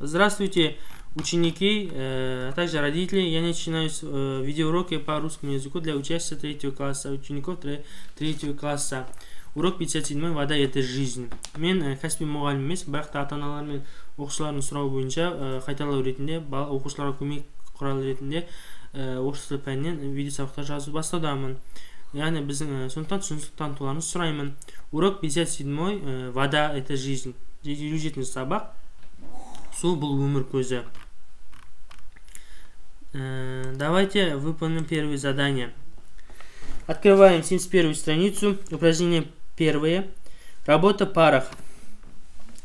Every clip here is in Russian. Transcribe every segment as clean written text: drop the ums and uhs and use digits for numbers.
Здравствуйте, ученики, а также родители. Я начинаю видеоуроки по русскому языку для учащихся 3 класса, учеников 3 класса. Урок 57. Вода – это жизнь. Мен кәсіби мұғалім емес, бірақ та ата-аналар мен оқушылардың сұрауы бойынша қайталау ретінде, оқушыларға көмек құралы ретінде орыс тілі пәнінен видео сабақтар жазу бастаудамын. Яғни біздің сондықтан түсіністік танытуларыңызды сұраймын. Урок 57. Вода – это жизнь. 57 сабақ. Су бұл өмір көзі. Давайте выполним первое задание. Открываем 71 страницу. Упражнение первое. Работа в парах.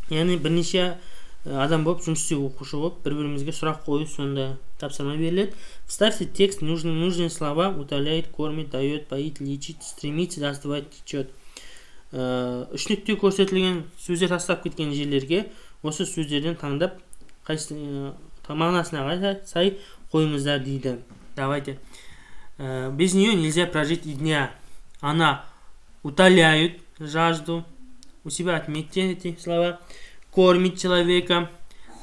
Яғни бірнеше адам болып жұмыс істеу, оқушы болып, бір-бірімізге сұрақ қою, сонда тапсырма беріледі. Вставьте текст, нужные слова: утоляет, кормит, дает, поит, лечит, стремится, доставать, течет. Үш нүкте көрсетілген сөздер тастап кеткен жерлерге осы сөздерден таңдап мағынасына сай қойыңыздар дейді. Давайте. Без нее нельзя прожить и дня. Она утоляет жажду. У себя отметьте эти слова. Кормит человека,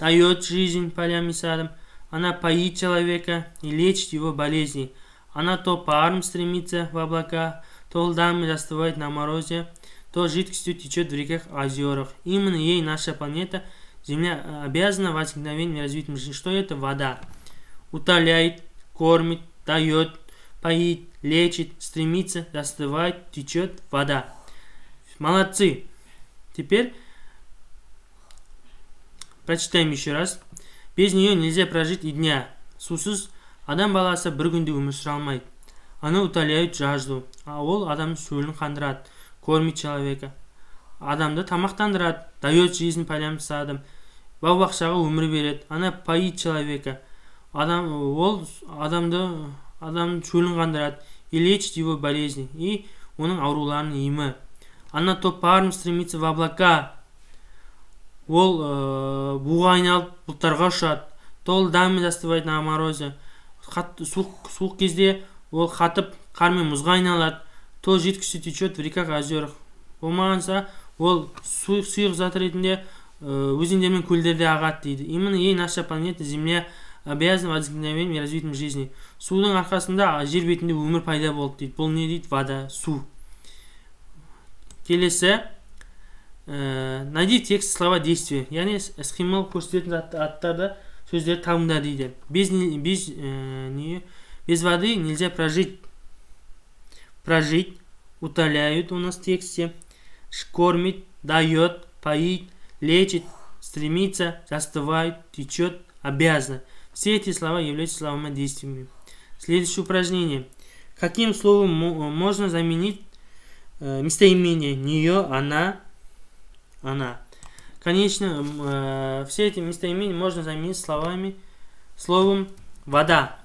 дает жизнь полям и садам. Она поит человека и лечит его болезни. Она то паром стремится в облака, то льдами застывает на морозе, то жидкостью течет в реках и озерах. Именно ей наша планета Земля обязана возникновением и развитием жизни. Что это? Вода. Утоляет, кормит, дает, поит, лечит, стремится, застывает, течет. Вода. Молодцы. Теперь прочитаем еще раз. Без нее нельзя прожить и дня. Сусыз адам баласы бір күнде өмір сүре алмайды. Она утоляет жажду. А ол адамның сөлін қандырады. Кормит человека. Адамды тамақтандырады. Дает жизнь полям садам. Бау-бақшаға өмір береді. Она поит человека. Ол адамның шөлін қандырады. И лечит его болезни. И оның ауруларын емі. Она то паром стремится в облака. Ол буға айналып бұлттарға ұшады. То льдами застывает на морозе. Суық кезде ол қатып қар мен мұзға айналады. То жидкостью течет в реках и озерах. Болмағанса ол сұйық зат ретінде өзендер мен көлдерде ағады дейді. Именно ей наша планета Земля обязана возникновением и развитием жизни. Судың арқасында жер бетінде өмір пайда болды дейді. Бұл не дейді? Вода, су. Келесі. Найди в тексте слова действия. Яғни іс-қимыл көрсететін аттарды сөздерді табыңдар дейді. Без воды нельзя прожить. Прожить. Утоляют у нас в тексте. Кормит, дает, поит, лечит, стремится, застывает, течет, обязана. Все эти слова являются словами действиями. Следующее упражнение. Каким словом можно заменить местоимение? Нее, она. Конечно, все эти местоимения можно заменить словом вода.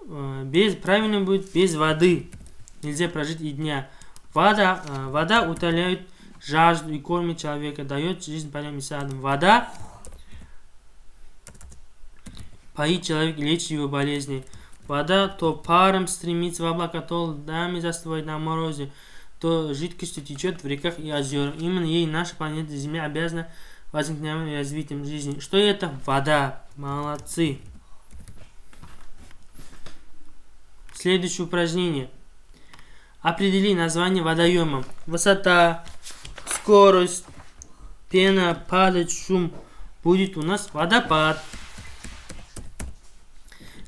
Правильно будет без воды. Нельзя прожить и дня. Вода утоляет жажду и кормит человека, дает жизнь полям и садам. Вода поит человека и лечит его болезни. Вода то паром стремится в облака, то льдами застывает на морозе, то жидкостью течет в реках и озерах. Именно ей наша планета Земля обязана возникновением и развитием жизни. Что это? Вода. Молодцы. Следующее упражнение. Определи название водоема. Высота, скорость, пена, падать, шум. Будет у нас водопад.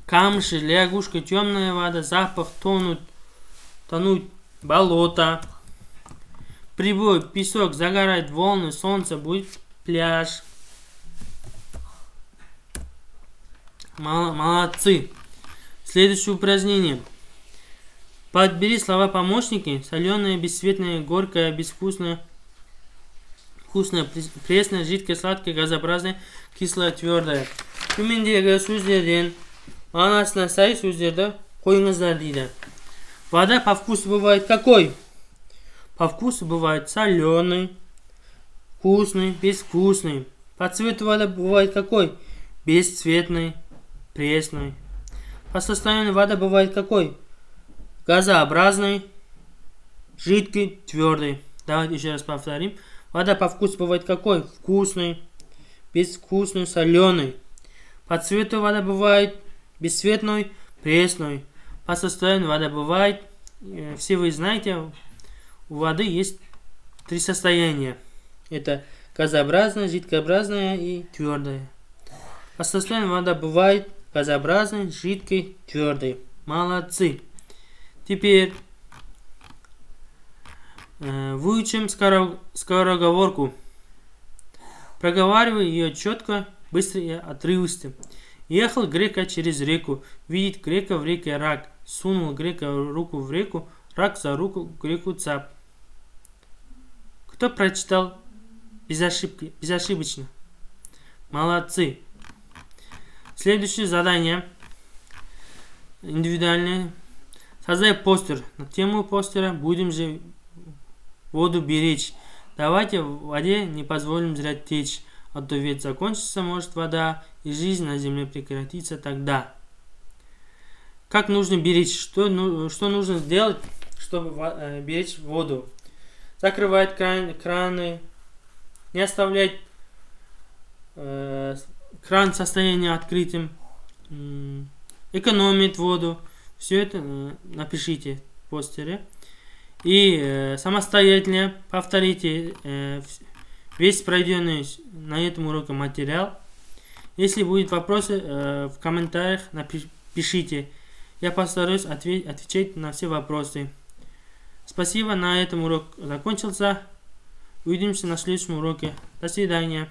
Камыши, лягушка, темная вода, запах, тонуть, болото. Прибой, песок, загорает, волны, солнце, будет пляж. Молодцы. Следующее упражнение. Подбери слова-помощники. Соленое, бесцветное, горькое, безвкусное, вкусное, пресное, жидкое, сладкое, газообразное, кислое, твердое. Төмендегі сөздерден мағынасына сай сөздерді қойыңыздар дейді. Вода по вкусу бывает какой? По вкусу бывает соленый, вкусный, безвкусный. По цвету вода бывает какой? Бесцветный, пресный. По состоянию вода бывает какой? Газообразный, жидкий, твердый. Давайте еще раз повторим. Вода по вкусу бывает какой? Вкусный, безвкусной, соленой. По цвету вода бывает бесцветной, пресной. По состоянию вода бывает, все вы знаете, у воды есть 3 состояния. Это газообразная, жидкообразная и твердая. По состоянию вода бывает газообразной, жидкой, твердой. Молодцы. Теперь выучим скороговорку. Проговаривай ее четко, быстро и отрывисто. Ехал грека через реку, видит грека в реке рак. Сунул грека руку в реку, рак за руку греку цап. Кто прочитал без ошибки, безошибочно? Молодцы. Следующее задание. Индивидуальное. Создай постер. На тему постера будем же воду беречь. Давайте в воде не позволим зря течь. А то ведь закончится может вода, и жизнь на земле прекратится тогда. Как нужно беречь? Что нужно сделать, чтобы беречь воду? Закрывать краны, не оставлять кран в состоянии открытым, экономить воду. Все это напишите в постере. И самостоятельно повторите весь пройденный на этом уроке материал. Если будут вопросы, в комментариях пишите. Я постараюсь отвечать на все вопросы. Спасибо, на этом урок закончился. Увидимся на следующем уроке. До свидания.